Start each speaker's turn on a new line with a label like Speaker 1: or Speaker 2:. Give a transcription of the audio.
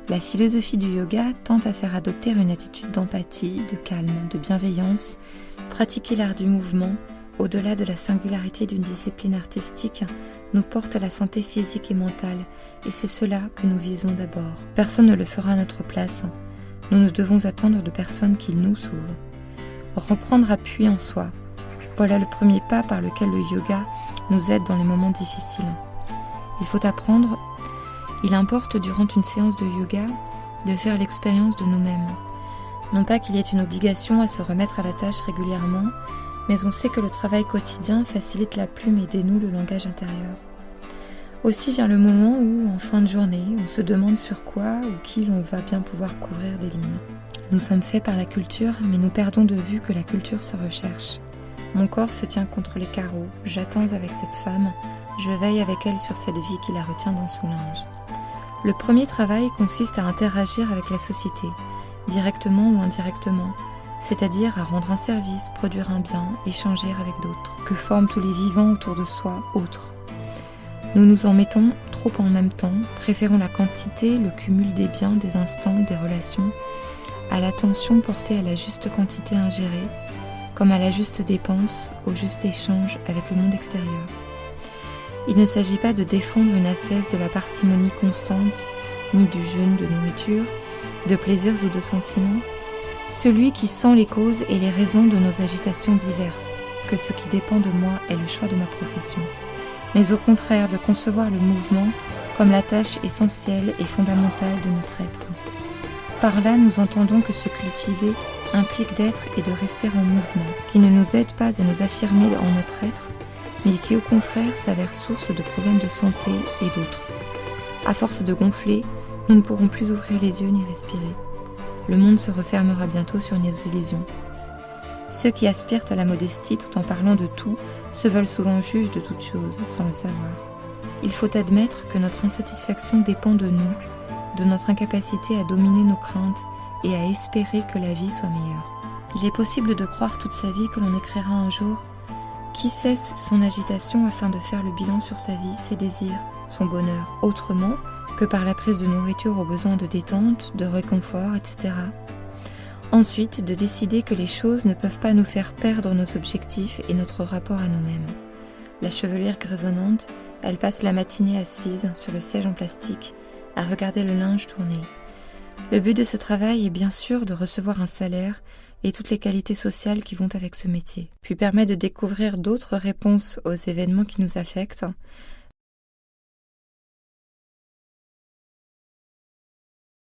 Speaker 1: La philosophie du yoga tente à faire adopter une attitude d'empathie, de calme, de bienveillance. Pratiquer l'art du mouvement, au-delà de la singularité d'une discipline artistique, nous porte à la santé physique et mentale, et c'est cela que nous visons d'abord. Personne ne le fera à notre place. Nous ne devons attendre de personne qu'il nous sauve. Reprendre appui en soi. Voilà le premier pas par lequel le yoga nous aide dans les moments difficiles. Il faut apprendre, il importe durant une séance de yoga de faire l'expérience de nous-mêmes. Non pas qu'il y ait une obligation à se remettre à la tâche régulièrement, mais on sait que le travail quotidien facilite la plume et dénoue le langage intérieur. Aussi vient le moment où, en fin de journée, on se demande sur quoi ou qui l'on va bien pouvoir couvrir des lignes. Nous sommes faits par la culture, mais nous perdons de vue que la culture se recherche. Mon corps se tient contre les carreaux, j'attends avec cette femme, je veille avec elle sur cette vie qui la retient dans son linge. Le premier travail consiste à interagir avec la société, directement ou indirectement, c'est-à-dire à rendre un service, produire un bien, échanger avec d'autres, que forment tous les vivants autour de soi, autres. Nous nous en mettons trop en même temps, préférons la quantité, le cumul des biens, des instants, des relations, à l'attention portée à la juste quantité ingérée, comme à la juste dépense, au juste échange avec le monde extérieur. Il ne s'agit pas de défendre une ascèse de la parcimonie constante, ni du jeûne de nourriture, de plaisirs ou de sentiments, celui qui sent les causes et les raisons de nos agitations diverses, que ce qui dépend de moi est le choix de ma profession, mais au contraire de concevoir le mouvement comme la tâche essentielle et fondamentale de notre être. Par là, nous entendons que se cultiver implique d'être et de rester en mouvement, qui ne nous aide pas à nous affirmer en notre être, mais qui au contraire s'avère source de problèmes de santé et d'autres. À force de gonfler, nous ne pourrons plus ouvrir les yeux ni respirer. Le monde se refermera bientôt sur nos illusions. Ceux qui aspirent à la modestie tout en parlant de tout se veulent souvent juges de toutes choses, sans le savoir. Il faut admettre que notre insatisfaction dépend de nous, de notre incapacité à dominer nos craintes et à espérer que la vie soit meilleure. Il est possible de croire toute sa vie que l'on écrira un jour « Qui cesse son agitation afin de faire le bilan sur sa vie, ses désirs, son bonheur, autrement que par la prise de nourriture aux besoins de détente, de réconfort, etc. » Ensuite, de décider que les choses ne peuvent pas nous faire perdre nos objectifs et notre rapport à nous-mêmes. La chevelure grisonnante, elle passe la matinée assise sur le siège en plastique, à regarder le linge tourner. Le but de ce travail est bien sûr de recevoir un salaire et toutes les qualités sociales qui vont avec ce métier, puis permet de découvrir d'autres réponses aux événements qui nous affectent,